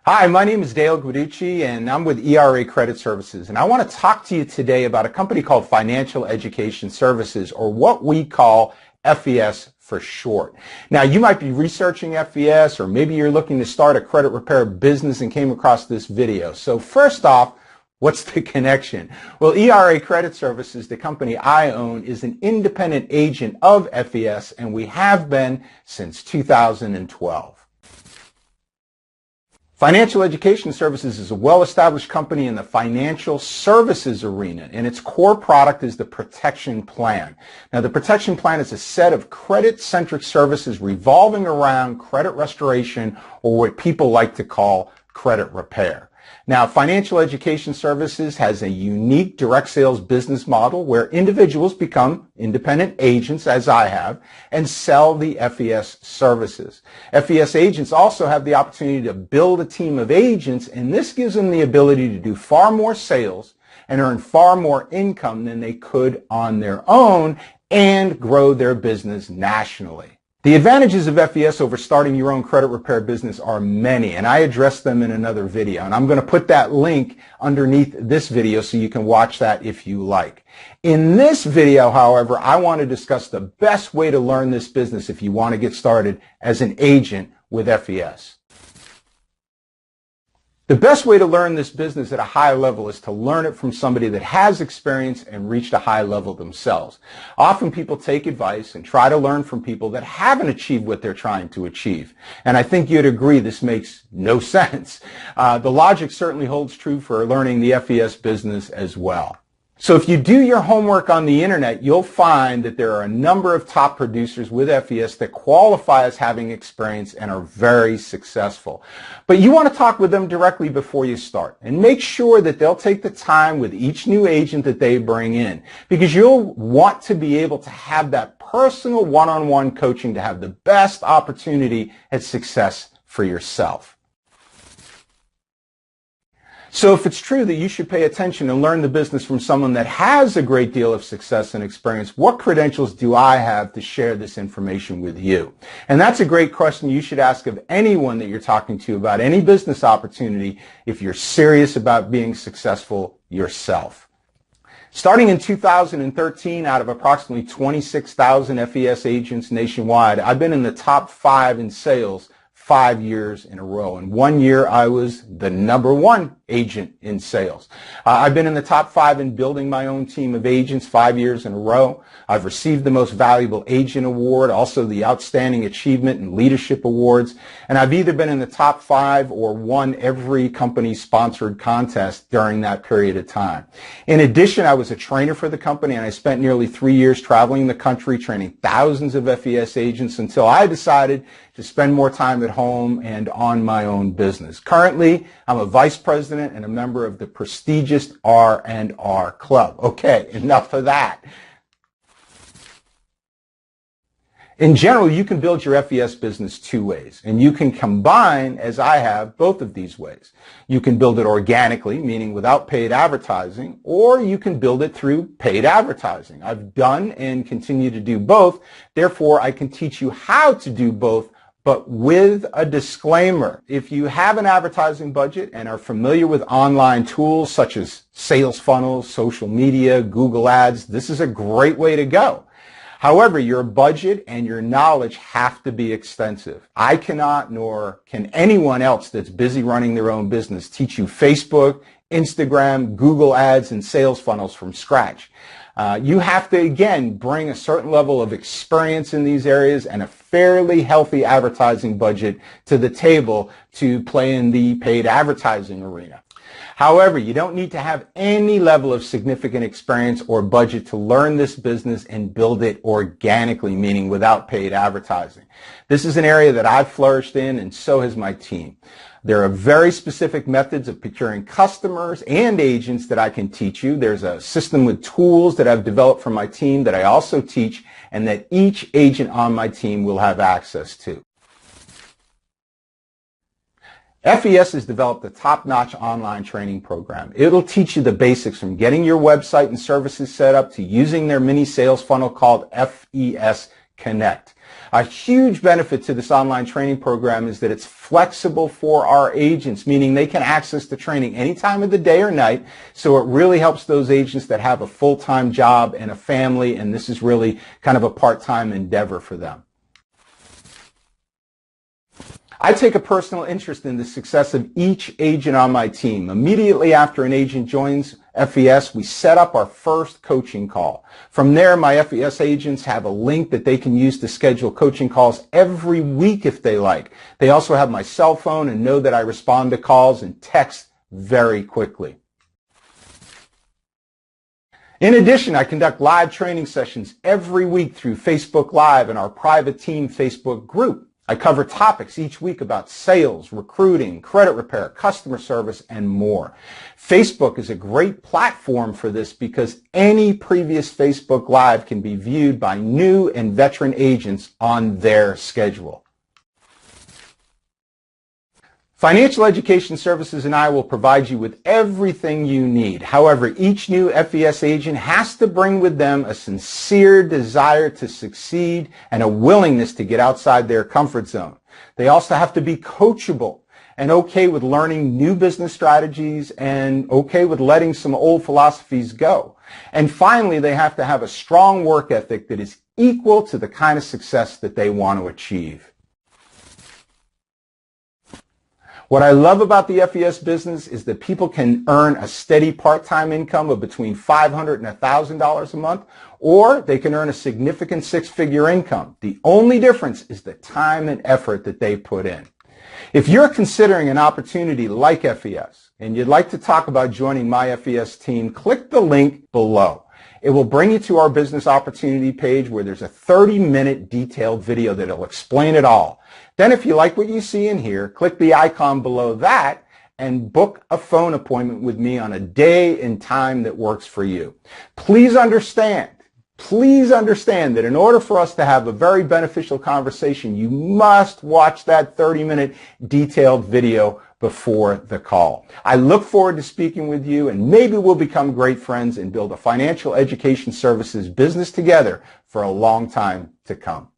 Hi, my name is Dale Guiducci, and I'm with ERA Credit Services, and I want to talk to you today about a company called Financial Education Services, or what we call FES for short. Now, you might be researching FES, or maybe you're looking to start a credit repair business and came across this video. So first off, what's the connection? Well, ERA Credit Services, the company I own, is an independent agent of FES, and we have been since 2012. Financial Education Services is a well-established company in the financial services arena, and its core product is the Protection Plan. Now, the Protection Plan is a set of credit-centric services revolving around credit restoration, or what people like to call credit repair. Now, Financial Education Services has a unique direct sales business model where individuals become independent agents, as I have, and sell the FES services. FES agents also have the opportunity to build a team of agents, and this gives them the ability to do far more sales and earn far more income than they could on their own and grow their business nationally. The advantages of FES over starting your own credit repair business are many, and I addressed them in another video, and I'm going to put that link underneath this video so you can watch that if you like. In this video, however, I want to discuss the best way to learn this business if you want to get started as an agent with FES. The best way to learn this business at a high level is to learn it from somebody that has experience and reached a high level themselves. Often people take advice and try to learn from people that haven't achieved what they're trying to achieve. And I think you'd agree this makes no sense. The logic certainly holds true for learning the FES business as well. So if you do your homework on the internet, you'll find that there are a number of top producers with FES that qualify as having experience and are very successful. But you want to talk with them directly before you start and make sure that they'll take the time with each new agent that they bring in, because you'll want to be able to have that personal one-on-one coaching to have the best opportunity at success for yourself. So if it's true that you should pay attention and learn the business from someone that has a great deal of success and experience, what credentials do I have to share this information with you? And that's a great question you should ask of anyone that you're talking to about any business opportunity if you're serious about being successful yourself. Starting in 2013, out of approximately 26,000 FES agents nationwide, I've been in the top 5 in sales 5 years in a row. And 1 year I was the #1 agent in sales. I've been in the top 5 in building my own team of agents 5 years in a row. I've received the Most Valuable Agent Award, also the Outstanding Achievement and Leadership Awards, and I've either been in the top 5 or won every company-sponsored contest during that period of time. In addition, I was a trainer for the company, and I spent nearly 3 years traveling the country training thousands of FES agents until I decided to spend more time at home and on my own business. Currently, I'm a vice president and a member of the prestigious R&R Club. Okay, enough of that. In general, you can build your FES business 2 ways, and you can combine, as I have, both of these ways. You can build it organically, meaning without paid advertising, or you can build it through paid advertising. I've done and continue to do both. Therefore, I can teach you how to do both, but with a disclaimer. If you have an advertising budget and are familiar with online tools such as sales funnels, social media, Google Ads, this is a great way to go. However, your budget and your knowledge have to be extensive. I cannot, nor can anyone else that's busy running their own business, teach you Facebook, Instagram, Google Ads, and sales funnels from scratch. You have to, again, bring a certain level of experience in these areas and a fairly healthy advertising budget to the table to play in the paid advertising arena. However, you don't need to have any level of significant experience or budget to learn this business and build it organically, meaning without paid advertising. This is an area that I've flourished in, and so has my team. There are very specific methods of procuring customers and agents that I can teach you. There's a system with tools that I've developed for my team that I also teach, and that each agent on my team will have access to. FES has developed a top-notch online training program. It'll teach you the basics from getting your website and services set up to using their mini sales funnel called FES connect. A huge benefit to this online training program is that it's flexible for our agents, meaning they can access the training any time of the day or night. So it really helps those agents that have a full-time job and a family, and this is really kind of a part-time endeavor for them. I take a personal interest in the success of each agent on my team. Immediately after an agent joins FES, we set up our first coaching call. From there, my FES agents have a link that they can use to schedule coaching calls every week if they like. They also have my cell phone and know that I respond to calls and text very quickly. In addition, I conduct live training sessions every week through Facebook Live and our private team Facebook group. I cover topics each week about sales, recruiting, credit repair, customer service, and more. Facebook is a great platform for this because any previous Facebook Live can be viewed by new and veteran agents on their schedule. Financial Education Services and I will provide you with everything you need. However, each new FES agent has to bring with them a sincere desire to succeed and a willingness to get outside their comfort zone. They also have to be coachable and okay with learning new business strategies and okay with letting some old philosophies go. And finally, they have to have a strong work ethic that is equal to the kind of success that they want to achieve. What I love about the FES business is that people can earn a steady part-time income of between $500 and $1,000 a month, or they can earn a significant six-figure income. The only difference is the time and effort that they put in. If you're considering an opportunity like FES and you'd like to talk about joining my FES team, click the link below. It will bring you to our business opportunity page where there's a 30-minute detailed video that will explain it all. Then if you like what you see in here, click the icon below that and book a phone appointment with me on a day and time that works for you. Please understand that in order for us to have a very beneficial conversation, you must watch that 30-minute detailed video before the call. I look forward to speaking with you, and maybe we'll become great friends and build a financial education services business together for a long time to come.